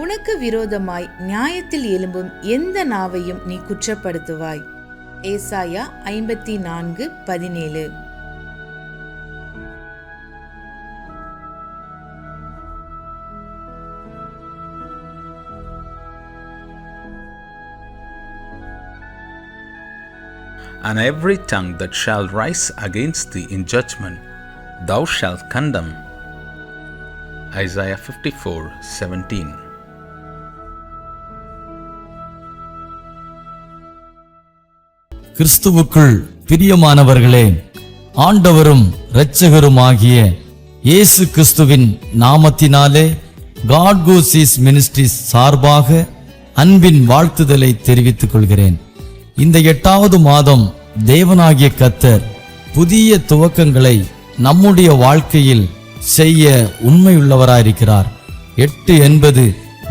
உனக்கு விரோதமாய் நியாயத்தில் எழும்பும் எந்த நாவையும் நீ குற்றப்படுத்துவாய். ஏசாயா 54:17. And every tongue that shall rise against thee in judgment, thou shalt condemn. Isaiah 54:17. கிறிஸ்துவுக்குள் பிரியமானவர்களே, ஆண்டவரும் இரட்சகருமாகிய இயேசு கிறிஸ்துவின் நாமத்தினாலே காட் கோசிஸ் மினிஸ்ட்ரிஸ் சார்பாக அன்பின் வாழ்த்துதலை தெரிவித்துக் கொள்கிறேன். இந்த 8வது மாதம் தேவனாகிய கர்த்தர் புதிய துவக்கங்களை நம்முடைய வாழ்க்கையில் செய்ய உண்மையுள்ளவராயிருக்கிறார். 8 என்பது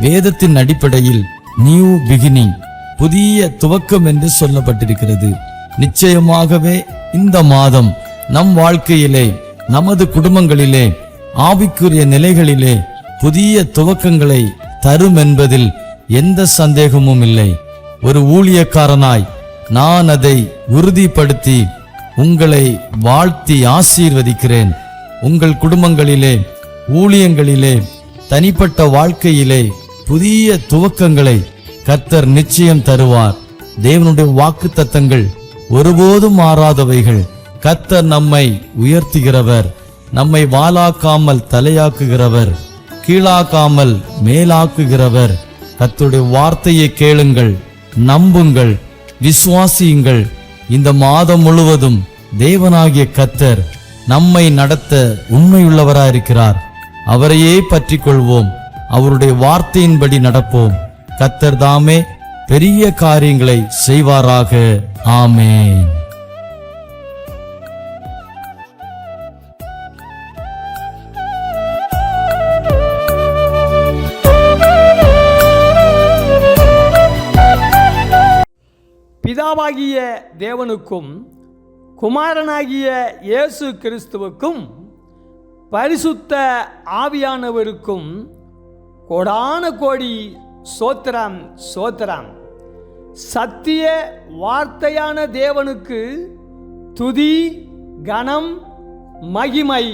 வேதத்தின் அடிப்படையில் நியூ பிகினிங், புதிய துவக்கம் என்று சொல்லப்பட்டிருக்கிறது. நிச்சயமாகவே இந்த மாதம் நம் வாழ்க்கையிலே, நமது குடும்பங்களிலே, ஆவிக்குரிய நிலைகளிலே புதிய துவக்கங்களை தரும் என்பதில் எந்த சந்தேகமும் இல்லை. ஒரு ஊழியக்காரனாய் நான் அதை உறுதிப்படுத்தி உங்களை வாழ்த்தி ஆசீர்வதிக்கிறேன். உங்கள் குடும்பங்களிலே, ஊழியங்களிலே, தனிப்பட்ட வாழ்க்கையிலே புதிய துவக்கங்களை கர்த்தர் நிச்சயம் தருவார். தேவனுடைய வாக்குத்தத்தங்கள் ஒருபோதும் மாறாதவைகள். கர்த்தர் நம்மை உயர்த்துகிறவர், நம்மை வாலாக்காமல் தலையாக்குகிறவர், கீழாக்காமல் மேலாக்குகிறவர். கர்த்தருடைய வார்த்தையை கேளுங்கள், நம்புங்கள், விசுவாசியுங்கள். இந்த மாதம் முழுவதும் தேவனாகிய கர்த்தர் நம்மை நடத்த உண்மையுள்ளவராயிருக்கிறார். அவரையே பற்றி கொள்வோம், அவருடைய வார்த்தையின்படி நடப்போம். கர்த்தர் தாமே பெரிய காரியங்களை செய்வாராக. ஆமென். பிதாவாகிய தேவனுக்கும் குமாரனாகிய இயேசு கிறிஸ்துவுக்கும் பரிசுத்த ஆவியானவருக்கும் கோடான கோடி சோத்திரம் சோத்திரம். சத்திய வார்த்தையான தேவனுக்கு துதி, கனம், மகிமை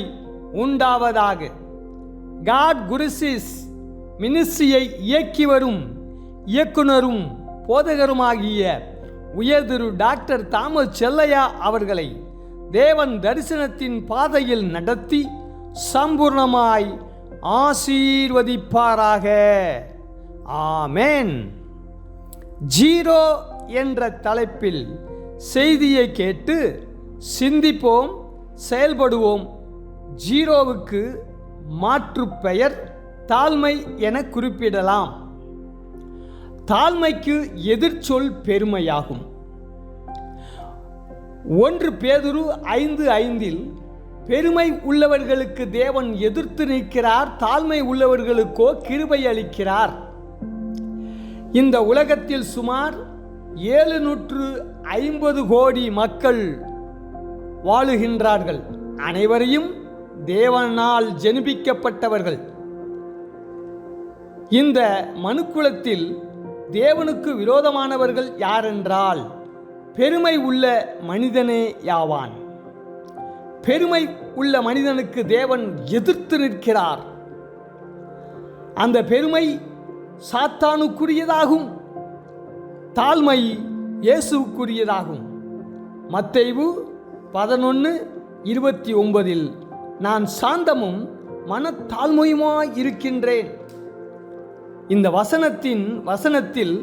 உண்டாவதாக. காட் குருசிஸ் மினிஸ்ட்ரியை இயக்கி வரும் இயக்குனரும் போதகருமாகிய உயர்திரு டாக்டர் தாமஸ் செல்லையா அவர்களை தேவன் தரிசனத்தின் பாதையில் நடத்தி சம்பூர்ணமாய் ஆசீர்வதிப்பாராக. ஆமென். 0 என்ற தலைப்பில் செய்தியை கேட்டு சிந்திப்போம், செயல்படுவோம். 0வுக்கு மாற்று பெயர் தாழ்மை என குறிப்பிடலாம். தாழ்மைக்கு எதிர்ச்சொல் பெருமையாகும். 1 பேதுரு 5:5 பெருமை உள்ளவர்களுக்கு தேவன் எதிர்த்து நிற்கிறார், தாழ்மை உள்ளவர்களுக்கோ கிருபை அளிக்கிறார். இந்த உலகத்தில் சுமார் 750 கோடி மக்கள் வாழுகின்றார்கள். அனைவரையும் தேவனால் ஜெனிப்பிக்கப்பட்டவர்கள். இந்த மனுக்குலத்தில் தேவனுக்கு விரோதமானவர்கள் யாரென்றால் பெருமை உள்ள மனிதனே யாவான். பெருமை உள்ள மனிதனுக்கு தேவன் எதிர்த்து நிற்கிறார். அந்த பெருமை சாத்தானுக்குரியதாகும், தாழ்மை இயேசுவுக்குரியதாகும். மத்தேயு 11:29 நான் சாந்தமும் மனத்தாழ்மையுமாய் இருக்கின்றேன். இந்த வசனத்தில்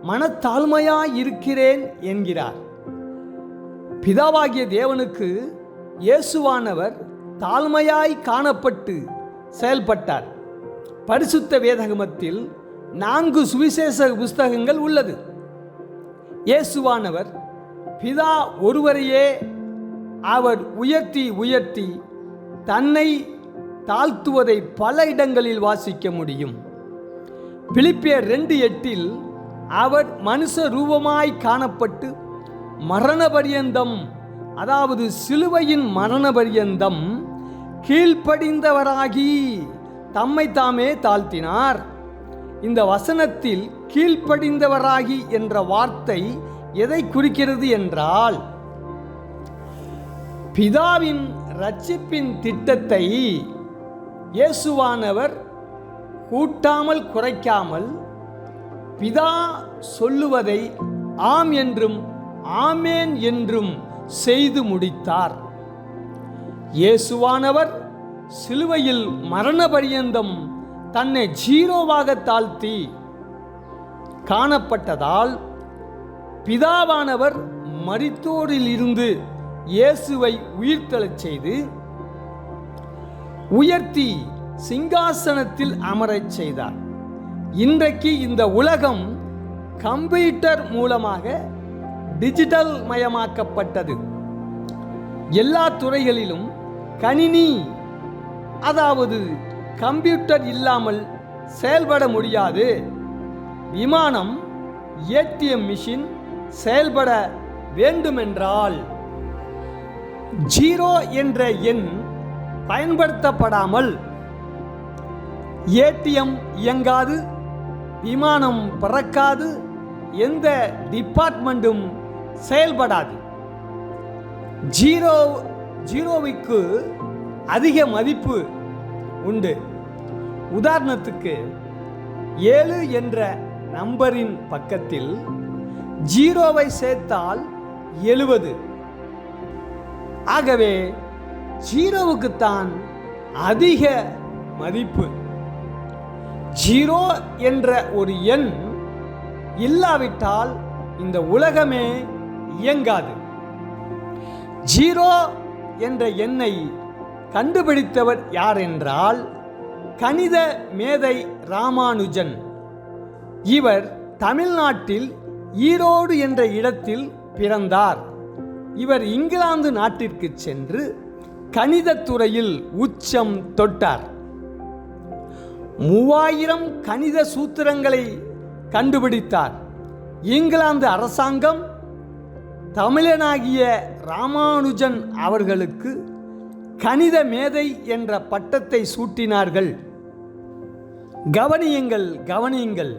மனத்தாழ்மையாய் இருக்கிறேன் என்கிறார். பிதாவாகிய தேவனுக்கு இயேசுவானவர் தாழ்மையாய் காணப்பட்டு செயல்பட்டார். பரிசுத்த வேதாகமத்தில் 4 சுவிசேஷ புஸ்தகங்கள் உள்ளது. இயேசுவானவர் பிதா ஒருவரையே அவர் உயர்த்தி தன்னை தாழ்த்துவதை பல இடங்களில் வாசிக்க முடியும். பிலிப்பியர் 2:8 அவர் மனுஷ ரூபமாய் காணப்பட்டு மரண பரியந்தம், அதாவது சிலுவையின் மரண பரியந்தம் கீழ்ப்படிந்தவராகி தம்மை தாமே தாழ்த்தினார். இந்த வசனத்தில் கீழ்ப்படிந்தவராகி என்ற வார்த்தை எதை குறிக்கிறது என்றால், பிதாவின் இரட்சிப்பின் திட்டத்தை இயேசுவானவர் கூட்டாமல் குறைக்காமல் பிதா சொல்லுவதை ஆம் என்றும் ஆமேன் என்றும் செய்து முடித்தார். இயேசுவானவர் சிலுவையில் மரண பரியந்தம் தன்னை ஜீரோவாக தாழ்த்தி காணப்பட்டதால் பிதாவானவர் மரித்தோரில் இருந்து இயேசுவை உயிர்த்தெழச் செய்து உயர்த்தி சிங்காசனத்தில் அமரச் செய்தார். இன்றைக்கு இந்த உலகம் கம்ப்யூட்டர் மூலமாக டிஜிட்டல் மயமாக்கப்பட்டது. எல்லா துறைகளிலும் கணினி, அதாவது கம்ப்யூட்டர் இல்லாமல் செயல்பட முடியாது. விமானம், ஏடிஎம் மிஷின் செயல்பட வேண்டுமென்றால் 0 என்ற எண் பயன்படுத்தப்படாமல் ஏடிஎம் இயங்காது, விமானம் பறக்காது, எந்த டிபார்ட்மெண்ட்டும் செயல்படாது. ஜீரோவுக்கு அதிக மதிப்பு உண்டு. உதாரணத்துக்கு 7 என்ற நம்பரின் பக்கத்தில் 0வை சேர்த்தால் 70. ஆகவே 0வுக்குத்தான் அதிக மதிப்பு. 0 என்ற ஒரு எண் இல்லாவிட்டால் இந்த உலகமே இயங்காது. 0 என்ற எண்ணை கண்டுபிடித்தவர் யார் என்றால் கணித மேதை ராமானுஜன். இவர் தமிழ்நாட்டில் ஈரோடு என்ற இடத்தில் பிறந்தார். இவர் இங்கிலாந்து நாட்டிற்கு சென்று கணிதத்துறையில் உச்சம் தொட்டார். 3000 கணித சூத்திரங்களை கண்டுபிடித்தார். இங்கிலாந்து அரசாங்கம் தமிழனாகிய ராமானுஜன் அவர்களுக்கு கணித மேதை என்ற பட்டத்தை சூட்டினார்கள். கவனியுங்கள்,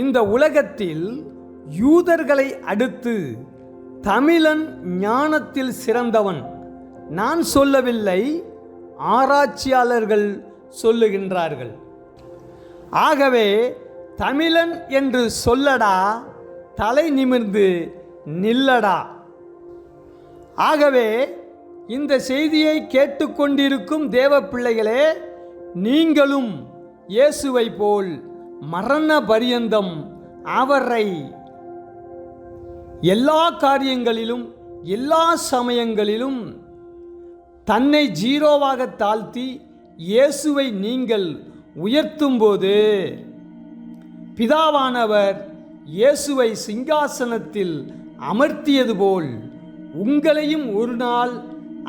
இந்த உலகத்தில் யூதர்களை அடுத்து தமிழன் ஞானத்தில் சிறந்தவன். நான் சொல்லவில்லை, ஆராய்ச்சியாளர்கள் சொல்லுகின்றார்கள். ஆகவே தமிழன் என்று சொல்லடா, தலை நிமிர்ந்து நில்லடா. ஆகவே இந்த செய்தியை கேட்டுக்கொண்டிருக்கும் தேவ பிள்ளைகளே, நீங்களும் இயேசுவை போல் மரண பரியந்தம் அவரை எல்லா காரியங்களிலும் எல்லா சமயங்களிலும் தன்னை ஜீரோவாக தாழ்த்தி இயேசுவை நீங்கள் உயர்த்தும்போது பிதாவானவர் இயேசுவை சிங்காசனத்தில் அமர்த்தியது போல் உங்களையும் ஒரு நாள்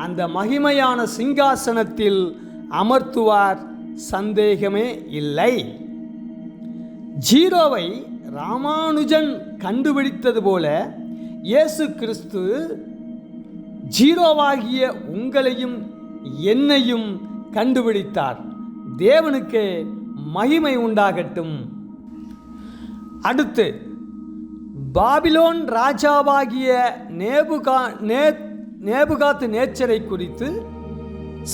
அந்த மகிமையான சிங்காசனத்தில் அமர்த்துவார், சந்தேகமே இல்லை. 0வை ராமானுஜன் கண்டுபிடித்தது போல இயேசு கிறிஸ்து 0வாகிய உங்களையும் என்னையும் கண்டுபிடித்தார். தேவனுக்கு மகிமை உண்டாகட்டும். அடுத்து பாபிலோன் ராஜாவாகிய நேபுகாத்து நேச்சரை குறித்து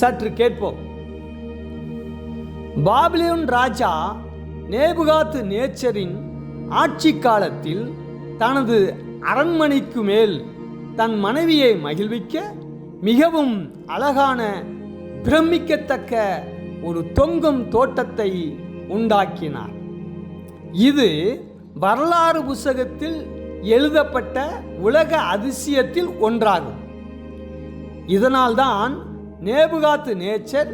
சற்று கேட்போம். பாபிலோன் ராஜா நேபுகாத்து நேச்சரின் ஆட்சி காலத்தில் தனது அரண்மனைக்கு மேல் தன் மனைவியை மகிழ்விக்க மிகவும் அழகான பிரமிக்கத்தக்க ஒரு தொங்கும் தோட்டத்தை உண்டாக்கினார். இது வரலாறு புத்தகத்தில் எழுதப்பட்ட உலக அதிசயத்தில் ஒன்றாகும். இதனால்தான் நேபுகாத்து நேச்சர்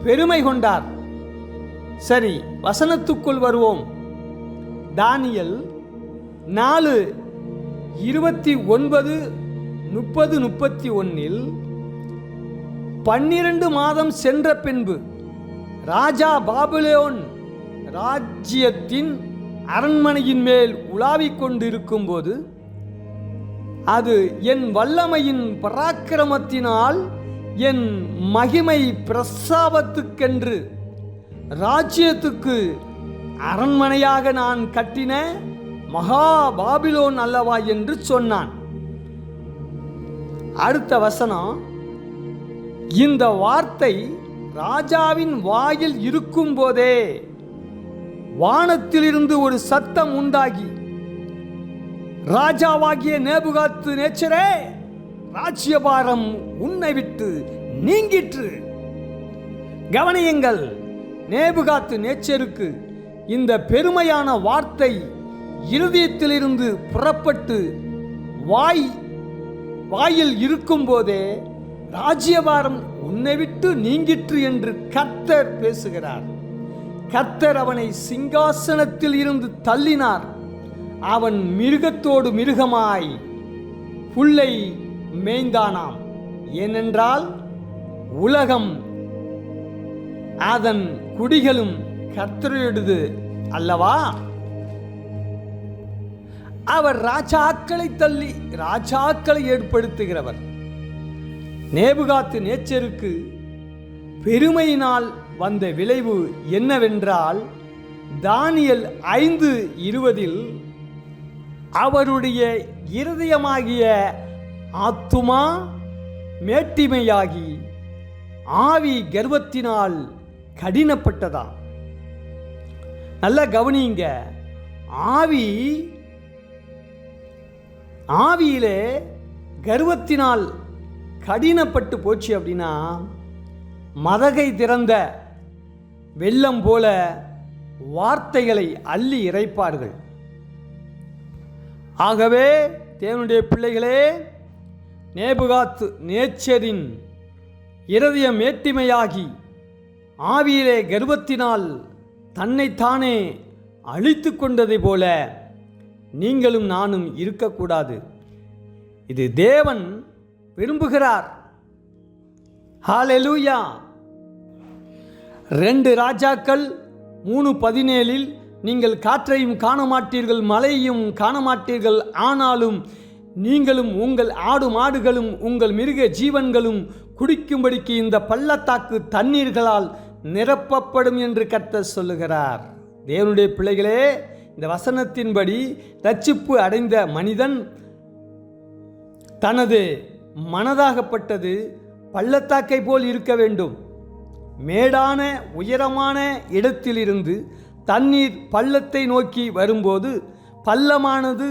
பெருமை கொண்டார். சரி, வசனத்துக்குள் வருவோம். தானியேல் 4:29, 30, 31 12 மாதம் சென்ற பின்பு ராஜா பாபிலோன் ராஜ்யத்தின் அரண்மனையின் மேல் உலாவிக் கொண்டிருக்கும் போது அது என் வல்லமையின் பராக்கிரமத்தினால் என் மகிமை பிரஸ்தாபத்துக்கென்று ராஜ்யத்துக்கு அரண்மனையாக நான் கட்டின மகா பாபிலோன் அல்லவா என்று சொன்னான். அடுத்த வசனம், இந்த வார்த்தை ராஜாவின் வாயில் இருக்கும் போதே வானத்திலிருந்து ஒரு சத்தம் உண்டாகி, ராஜாவாகிய நேபுகாத்து நேச்சரே, ராஜ்யபாரம் உன்னை விட்டு நீங்கிற்று. கவனியுங்கள், நேபுகாத்து நேச்சருக்கு இந்த பெருமையான வார்த்தை இருதயத்திலிருந்து புறப்பட்டு வாயில் இருக்கும் போதே ராஜ்யபாரம் உன்னை விட்டு நீங்கிற்று என்று கர்த்தர் பேசுகிறார். கர்த்தர் அவனை சிங்காசனத்தில் இருந்து தள்ளினார். அவன் மிருகத்தோடு மிருகமாய் புல்லை மேய்ந்தானாம். ஏனென்றால் உலகம் அதன் குடிகளும் கர்த்தருடையது அல்லவா. அவர் ராஜாக்களை தள்ளி ராஜாக்களை ஏற்படுத்துகிறவர். நேபுகாத்து நேச்சருக்கு பெருமையினால் வந்த விளைவு என்னவென்றால், தானியேல் 5:20 அவருடைய இருதயமாகிய ஆத்துமா மேட்டிமையாகி ஆவி கர்வத்தினால் கடினப்பட்டதாம். நல்ல கவனிங்க, ஆவியிலே கர்வத்தினால் கடினப்பட்டு போச்சு அப்படின்னா மதகை திறந்த வெள்ளம் போல வார்த்தைகளை அள்ளி இறைப்பார்கள். ஆகவே தேவனுடைய பிள்ளைகளே, நேபுகாத்து நேச்சரின் இருதயம் மேட்டிமையாகி ஆவியிலே கர்வத்தினால் தன்னைத்தானே அழித்து கொண்டதை போல நீங்களும் நானும் இருக்கக்கூடாது. இது தேவன் விரும்புகிறார். ஹல்லேலூயா. 2 ராஜாக்கள் 3:17 நீங்கள் காற்றையும் காண மாட்டீர்கள், மழையையும் காண மாட்டீர்கள், ஆனாலும் நீங்களும் உங்கள் ஆடு மாடுகளும் உங்கள் மிருக ஜீவன்களும் குடிக்கும்படிக்கு இந்த பள்ளத்தாக்கு தண்ணீர்களால் நிரப்பப்படும் என்று கர்த்தர் சொல்லுகிறார். தேவனுடைய பிள்ளைகளே, இந்த வசனத்தின்படி ரட்சிப்பு அடைந்த மனிதன் தனது மனதாகப்பட்டது பள்ளத்தாக்கை போல் இருக்க வேண்டும். மேடான உயரமான இடத்திலிருந்து தண்ணீர் பள்ளத்தை நோக்கி வரும்போது பள்ளமானது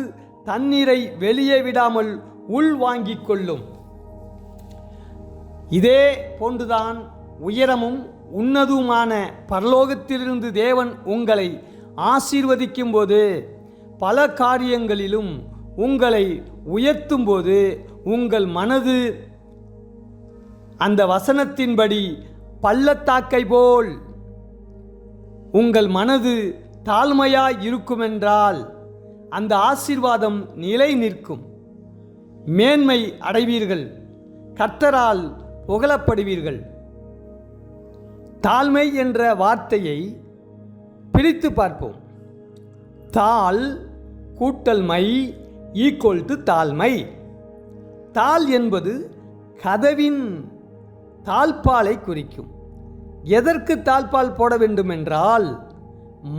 தண்ணீரை வெளியே விடாமல் உள்வாங்கிக் கொள்ளும். இதே போன்றுதான் உயரமும் உன்னதுமான பரலோகத்திலிருந்து தேவன் உங்களை ஆசீர்வதிக்கும் போது, பல காரியங்களிலும் உங்களை உயர்த்தும் போது உங்கள் மனது அந்த வசனத்தின்படி பள்ளத்தாக்கை போல் உங்கள் மனது தாழ்மையாய் இருக்குமென்றால் அந்த ஆசீர்வாதம் நிலை நிற்கும். மேன்மை அடைவீர்கள், கர்த்தரால் புகழப்படுவீர்கள். தாழ்மை என்ற வார்த்தையை பிரித்து பார்ப்போம். தாழ் கூட்டல் மை ஈக்குவல் டு தாழ்மை. தாழ் என்பது கதவின் தாழ்பாலை குறிக்கும். எதற்கு தாழ்பால் போட வேண்டும் என்றால்,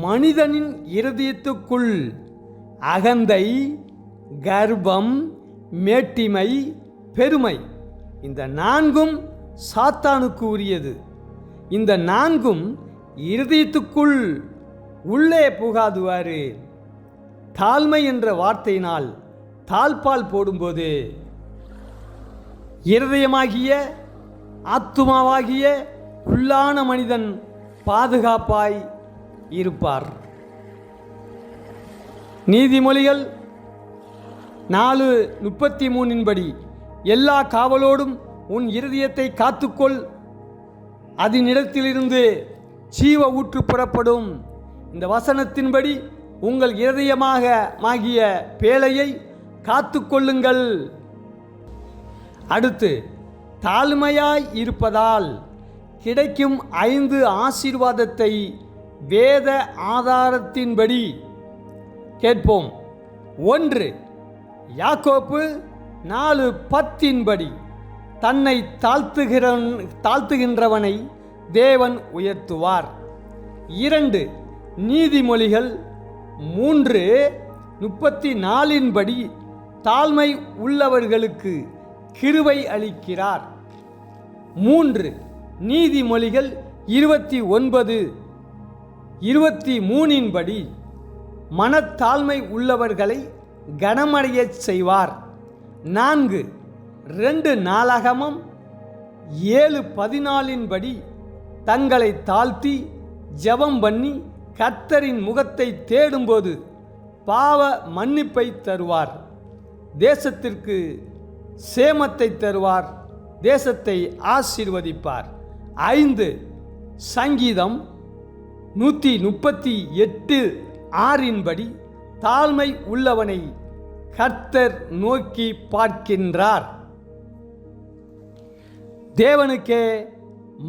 மனிதனின் இருதயத்துக்குள் அகந்தை, கர்வம், மேட்டிமை, பெருமை, இந்த 4ம் சாத்தானுக்கு உரியது. இந்த 4ம் இருதயத்துக்குள் உள்ளே புகாதுவாரு. தாழ்மை என்ற வார்த்தையினால் தாழ்பால் போடும்போது இருதயமாகிய ஆத்துமாவாகிய உள்ளான மனிதன் பாதுகாப்பாய் இருப்பார். நீதிமொழிகள் 4:33 எல்லா காவலோடும் உன் இருதயத்தை காத்துக்கொள், அதனிடத்திலிருந்து ஜீவ ஊற்று புறப்படும். இந்த வசனத்தின்படி உங்கள் இருதயமாகிய பேழையை காத்துக்கொள்ளுங்கள். அடுத்து, தாழ்மையாய் இருப்பதால் கிடைக்கும் 5 ஆசீர்வாதத்தை வேத ஆதாரத்தின்படி கேட்போம். 1, யாக்கோப்பு 4:10 தன்னை தாழ்த்துகின்றவனை தேவன் உயர்த்துவார். 2, நீதிமொழிகள் 3:34 படி தாழ்மை உள்ளவர்களுக்கு கிருபை அளிக்கிறார். 3 நீதிமொழிகள் 29:23 படி மனத்தாழ்மை உள்ளவர்களை கனமடையச் செய்வார். 4 2 நாளாகமம் 7:14 படி தங்களை தாழ்த்தி ஜெபம் பண்ணி கர்த்தரின் முகத்தை தேடும்போது பாவ மன்னிப்பை தருவார், தேசத்திற்கு சேமத்தை தருவார், தேசத்தை ஆசீர்வதிப்பார். 5 சங்கீதம் 138:6 படி தாழ்மை உள்ளவனை கர்த்தர் நோக்கி பார்க்கின்றார். தேவனுக்கே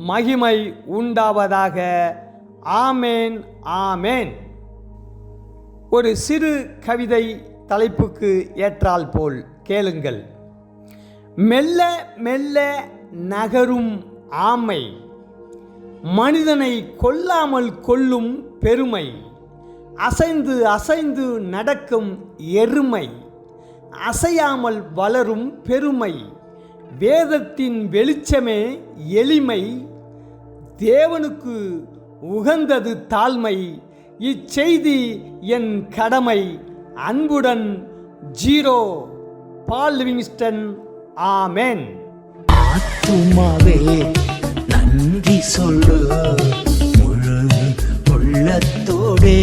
மகிமை உண்டாவதாக. ஆமேன், ஆமேன். ஒரு சிறு கவிதை தலைப்புக்கு ஏற்றால் போல் கேளுங்கள். மெல்ல மெல்ல நகரும் ஆமை, மனிதனை கொல்லாமல் கொல்லும் பெருமை, அசைந்து அசைந்து நடக்கும் எருமை, அசையாமல் வளரும் பெருமை, வேதத்தின் வெளிச்சமே எளிமை, தேவனுக்கு உகந்தது தாழ்மை, இச்செய்தி என் கடமை. அன்புடன் ஜீரோ பால் லிவிங்ஸ்டன். ஆமென். ஆத்துமாவே நன்றி சொல்லு முழு உள்ளத்தோடே,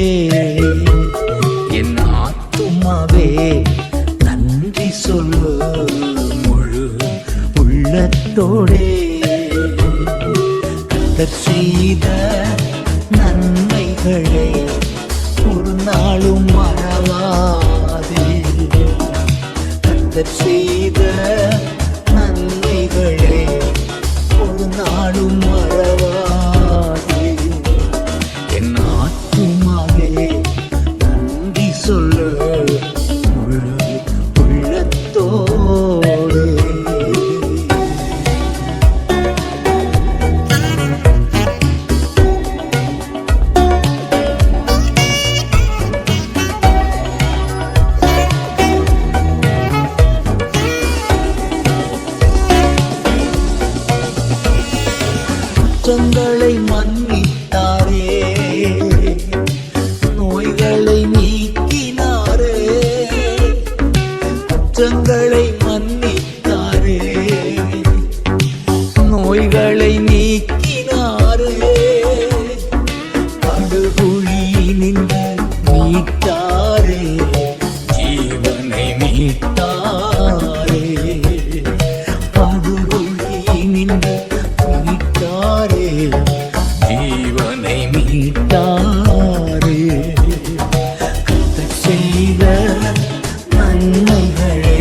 என் ஆத்துமாவே நன்றி சொல்லு முழு உள்ளத்தோடே. கர்த்தர் செய்த நன்மைகளை ஒரு நாளும் மறவாதே, கர்த்தர் செய்த நன்மைகளை ஒரு நாளும் மறவாதே. என் ஆத்துமாவே நன்றி சொல்லு முழு உள்ளத்தோடு. குற்றங்களை மன்னித்தாரே, நோய்களை நீக்கினாரே, குற்றங்களை மன்னித்தாரே, நோய்களை நீக்கினாரே, படுகுழியினின்று மீட்டாரே, ஜீவனை மீட்டாரே, படுகுழியினின்று மீட்டாரே, ஜீவனை மீட்டாரே. கர்த்தர் செய்த நன்மைகளை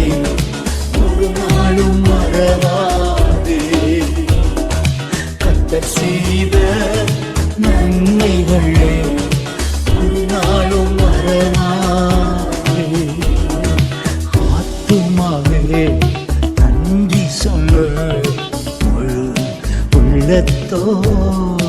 ஒரு நாளும் மறவாதே, கர்த்தர் செய்த நன்மைகளை ஒரு நாளும் மறவாதே. ஆத்துமாவே நன்றி சொல்லு முழு உள்ளத்தோடு.